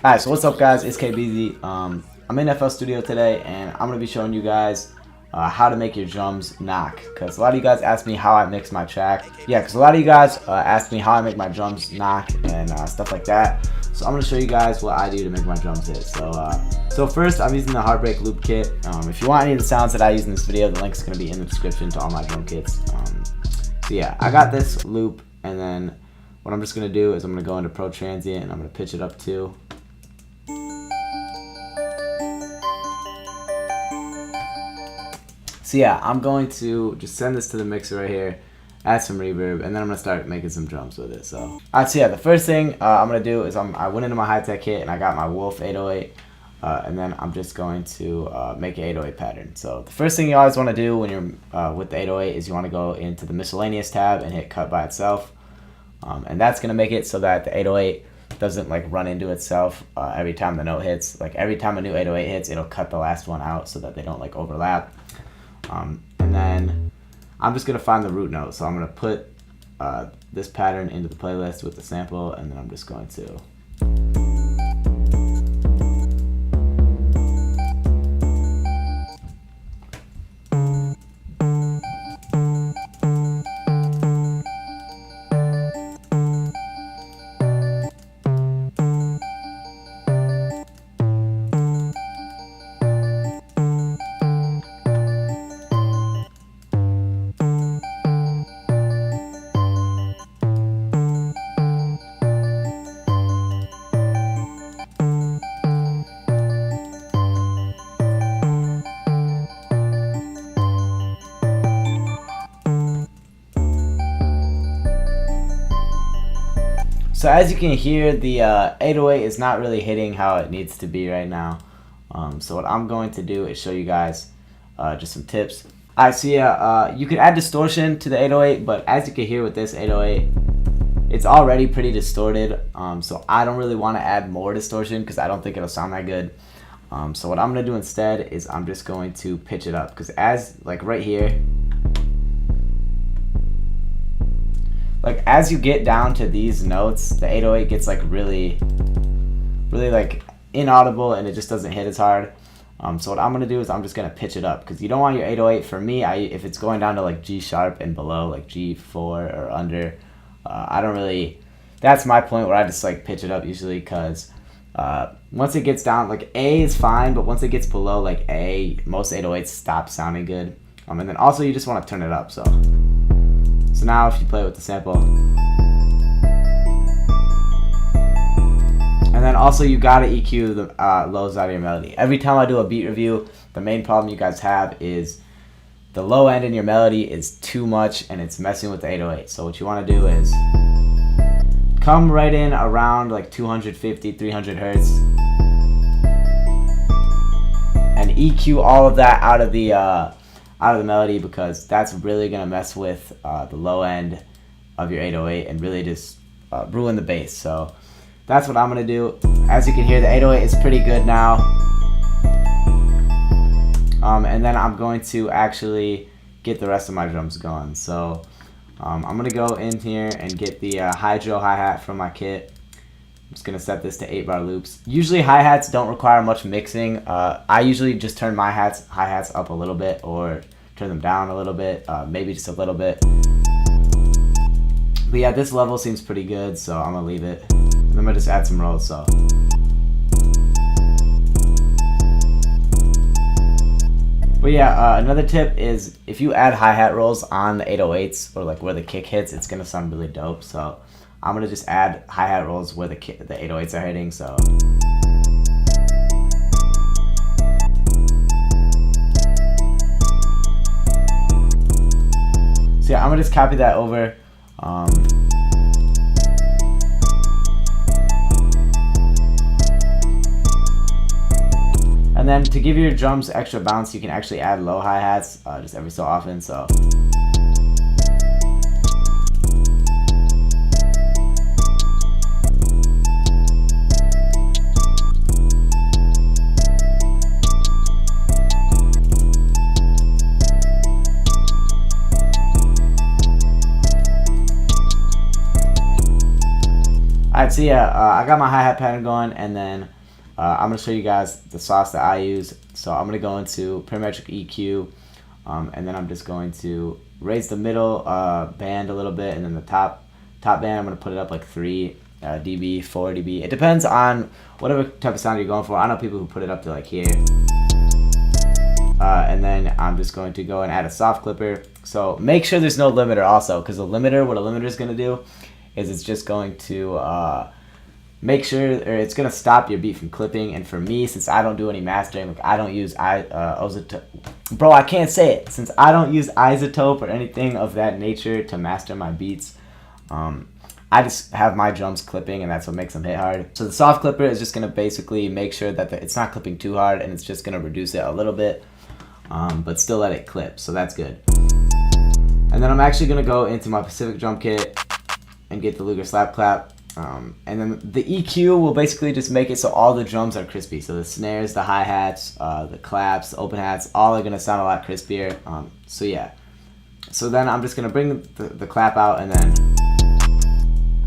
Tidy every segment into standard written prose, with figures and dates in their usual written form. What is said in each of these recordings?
Alright, so what's up guys, it's KBeaZy. I'm in FL Studio today and I'm going to be showing you guys how to make your drums knock. Because a lot of you guys ask me how I mix my track. Yeah, because a lot of you guys ask me how I make my drums knock and stuff like that. So I'm going to show you guys what I do to make my drums hit. So first I'm using the Heartbreak Loop Kit. If you want any of the sounds that I use in this video, the link is going to be in the description to all my drum kits. So yeah, I got this loop, and then what I'm just going to do is I'm going to go into Pro Transient and I'm going to pitch it up to. So yeah, I'm going to just send this to the mixer right here, add some reverb, and then I'm going to start making some drums with it. So yeah, the first thing I'm going to do is I went into my high-tech kit and I got my Wolf 808, and then I'm just going to make an 808 pattern. So the first thing you always want to do when you're with the 808 is you want to go into the miscellaneous tab and hit cut by itself, and that's going to make it so that the 808 doesn't like run into itself every time the note hits. Like every time a new 808 hits, it'll cut the last one out so that they don't like overlap. And then I'm just going to find the root note. So I'm going to put this pattern into the playlist with the sample, and then I'm just going to So as you can hear, the 808 is not really hitting how it needs to be right now. So what I'm going to do is show you guys just some tips. Alright, so yeah, you could add distortion to the 808, but as you can hear with this 808, it's already pretty distorted. So I don't really want to add more distortion because I don't think it'll sound that good. So what I'm going to do instead is I'm just going to pitch it up, because as like right here, like as you get down to these notes, the 808 gets like really like inaudible and it just doesn't hit as hard. So what I'm gonna do is I'm just gonna pitch it up, because you don't want your 808, for me, if it's going down to like G sharp and below, like G4 or under, I don't really, that's my point where I just like pitch it up usually, because once it gets down, like A is fine, but once it gets below like A, most 808s stop sounding good. And then also you just want to turn it up. So now if you play with the sample, and then also you gotta EQ the lows out of your melody. Every time I do a beat review, the main problem you guys have is the low end in your melody is too much and it's messing with the 808. So what you want to do is come right in around like 250, 300 hertz and EQ all of that out of the melody, because that's really gonna mess with the low end of your 808 and really just ruin the bass. So that's what I'm gonna do. As you can hear, the 808 is pretty good now, and then I'm going to actually get the rest of my drums going. So I'm gonna go in here and get the Hydro hi-hat from my kit. I'm just gonna set this to 8-bar loops. Usually hi-hats don't require much mixing. I usually just turn my hi-hats up a little bit or turn them down a little bit, maybe just a little bit. But yeah, this level seems pretty good, so I'm gonna leave it. And I'm gonna just add some rolls. So but yeah, another tip is if you add hi-hat rolls on the 808s or like where the kick hits, it's gonna sound really dope. So I'm gonna just add hi-hat rolls where the 808s are hitting. So yeah, I'm gonna just copy that over. And then to give your drums extra bounce, you can actually add low hi-hats just every so often. So Alright, so yeah, I got my hi-hat pattern going, and then I'm going to show you guys the sauce that I use. So I'm going to go into parametric EQ, and then I'm just going to raise the middle band a little bit, and then the top band I'm going to put it up like 3 dB, 4 dB. It depends on whatever type of sound you're going for. I know people who put it up to like here. And then I'm just going to go and add a soft clipper. So make sure there's no limiter also, because what a limiter is going to do is it's just going to make sure, or it's going to stop your beat from clipping. And for me, since I don't do any mastering, like I don't use bro, I can't say it. Since I don't use isotope or anything of that nature to master my beats, I just have my drums clipping, and that's what makes them hit hard. So the soft clipper is just going to basically make sure that it's not clipping too hard, and it's just going to reduce it a little bit, but still let it clip, so that's good. And then I'm actually going to go into my Pacific drum kit and get the Luger slap clap. And then the EQ will basically just make it so all the drums are crispy. So the snares, the hi-hats, the claps, the open hats, all are going to sound a lot crispier. So yeah. So then I'm just going to bring the clap out, and then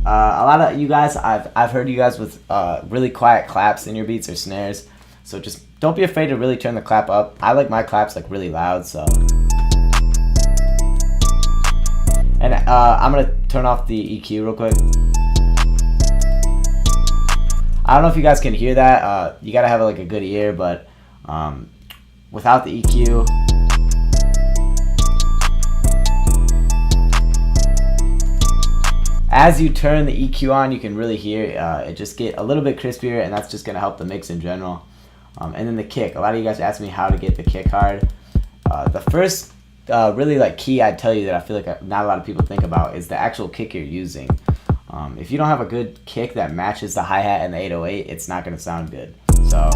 a lot of you guys, I've heard you guys with really quiet claps in your beats or snares. So just don't be afraid to really turn the clap up. I like my claps like really loud, so. And I'm going to turn off the EQ real quick. I don't know if you guys can hear that. You got to have like a good ear, but without the EQ. As you turn the EQ on, you can really hear it just get a little bit crispier, and that's just going to help the mix in general. And then the kick. A lot of you guys ask me how to get the kick hard. The first really like key I'd tell you that I feel like not a lot of people think about is the actual kick you're using. If you don't have a good kick that matches the hi-hat and the 808, it's not going to sound good. So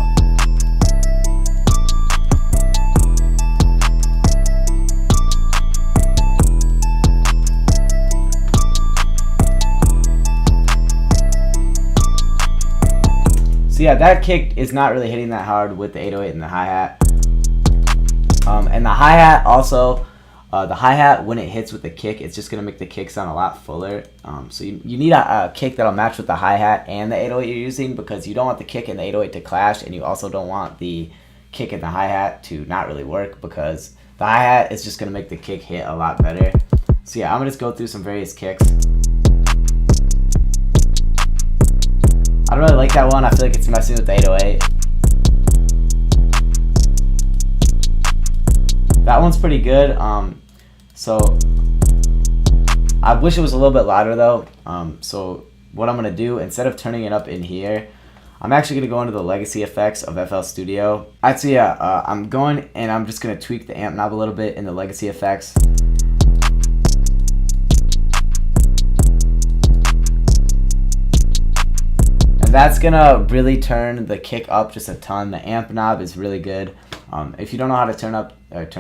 yeah, that kick is not really hitting that hard with the 808 and the hi-hat. And the hi-hat also, the hi-hat when it hits with the kick, it's just going to make the kick sound a lot fuller. So you need a kick that'll match with the hi-hat and the 808 you're using, because you don't want the kick and the 808 to clash, and you also don't want the kick and the hi-hat to not really work, because the hi-hat is just going to make the kick hit a lot better. So yeah, I'm going to just go through some various kicks. I don't really like that one. I feel like it's messing with the 808. That one's pretty good. So I wish it was a little bit louder though. So what I'm gonna do, instead of turning it up in here, I'm actually gonna go into the legacy effects of FL Studio. Alright, so yeah, I'm going and I'm just gonna tweak the amp knob a little bit in the legacy effects. That's gonna really turn the kick up just a ton. The amp knob is really good. If you don't know how to turn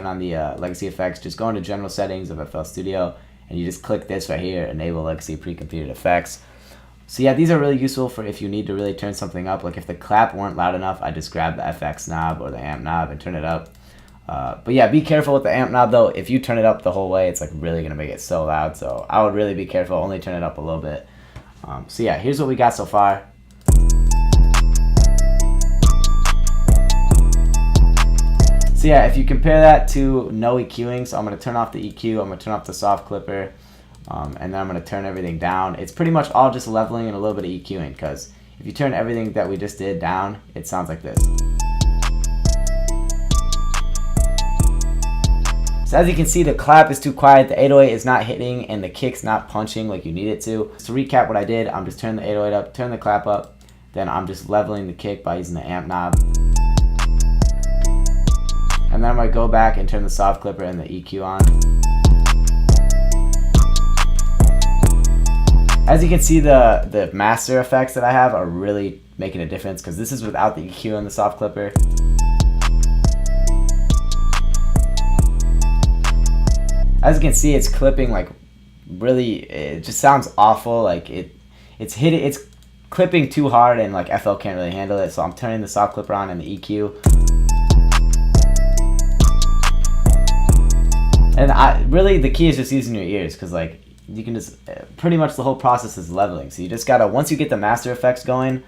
on the legacy effects, just go into general settings of FL Studio, and you just click this right here, enable legacy pre-configured effects. So yeah, these are really useful for if you need to really turn something up. Like if the clap weren't loud enough, I just grab the FX knob or the amp knob and turn it up. But yeah, be careful with the amp knob though. If you turn it up the whole way, it's like really gonna make it so loud. So I would really be careful. Only turn it up a little bit. So yeah, here's what we got so far. So yeah, if you compare that to no EQing, so I'm going to turn off the EQ, I'm going to turn off the soft clipper, and then I'm going to turn everything down. It's pretty much all just leveling and a little bit of EQing, because if you turn everything that we just did down, it sounds like this. So as you can see, the clap is too quiet, the 808 is not hitting, and the kick's not punching like you need it to. To recap what I did, I'm just turning the 808 up, turn the clap up, then I'm just leveling the kick by using the amp knob. And then I'm going to go back and turn the soft clipper and the EQ on. As you can see, the master effects that I have are really making a difference, because this is without the EQ and the soft clipper. As you can see, it's clipping like really, it just sounds awful. Like it's clipping too hard, and like FL can't really handle it. So I'm turning the soft clipper on and the EQ. And really the key is just using your ears, because like you can just, pretty much the whole process is leveling. So you just gotta, once you get the master effects going,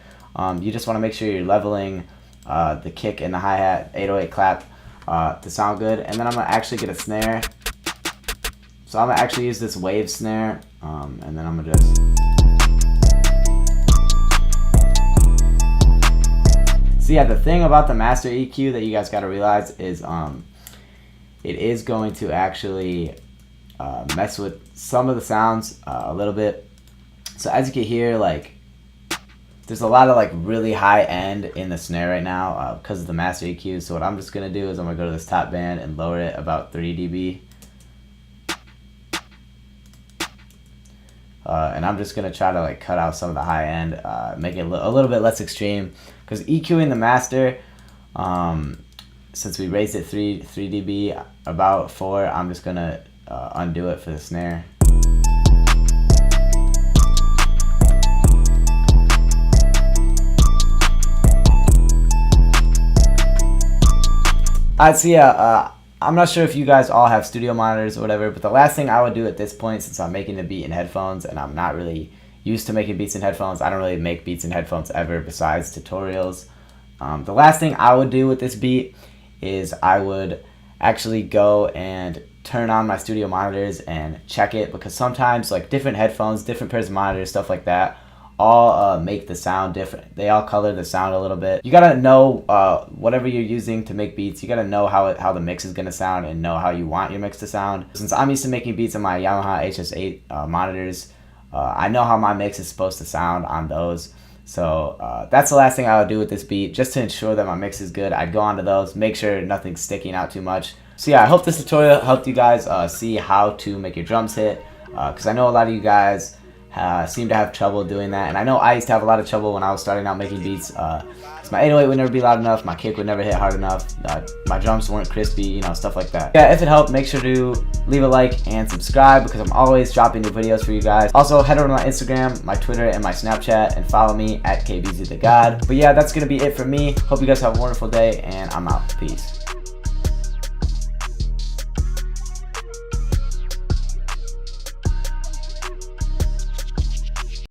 you just wanna make sure you're leveling the kick and the hi-hat 808 clap to sound good. And then I'm gonna actually get a snare. So I'm gonna actually use this wave snare, and then I'm gonna just. So yeah, the thing about the master EQ that you guys gotta realize is it is going to actually mess with some of the sounds a little bit. So as you can hear, like, there's a lot of like really high end in the snare right now because of the master EQ. So what I'm just gonna do is I'm gonna go to this top band and lower it about 3 dB. And I'm just gonna try to like cut out some of the high end, make it a little bit less extreme. Because EQing the master, since we raised it 3 dB, about 4, I'm just gonna undo it for the snare. Alright, so yeah, I'm not sure if you guys all have studio monitors or whatever, but the last thing I would do at this point, since I'm making a beat in headphones and I'm not really used to making beats in headphones, I don't really make beats in headphones ever besides tutorials. The last thing I would do with this beat is I would actually go and turn on my studio monitors and check it, because sometimes like different headphones, different pairs of monitors, stuff like that, all make the sound different. They all color the sound a little bit. You gotta know whatever you're using to make beats, you gotta know how the mix is gonna sound and know how you want your mix to sound. Since I'm used to making beats on my Yamaha HS8 monitors, I know how my mix is supposed to sound on those. So that's the last thing I would do with this beat, just to ensure that my mix is good. I'd go onto those, make sure nothing's sticking out too much. So yeah, I hope this tutorial helped you guys see how to make your drums hit, because I know a lot of you guys seem to have trouble doing that, and I know I used to have a lot of trouble when I was starting out making beats. My 808 would never be loud enough, my kick would never hit hard enough, my drums weren't crispy, you know, stuff like that. Yeah, if it helped, make sure to leave a like and subscribe, because I'm always dropping new videos for you guys. Also, head over to my Instagram, my Twitter, and my Snapchat, and follow me at KBeaZy the God. But yeah, that's gonna be it for me. Hope you guys have a wonderful day, and I'm out. Peace.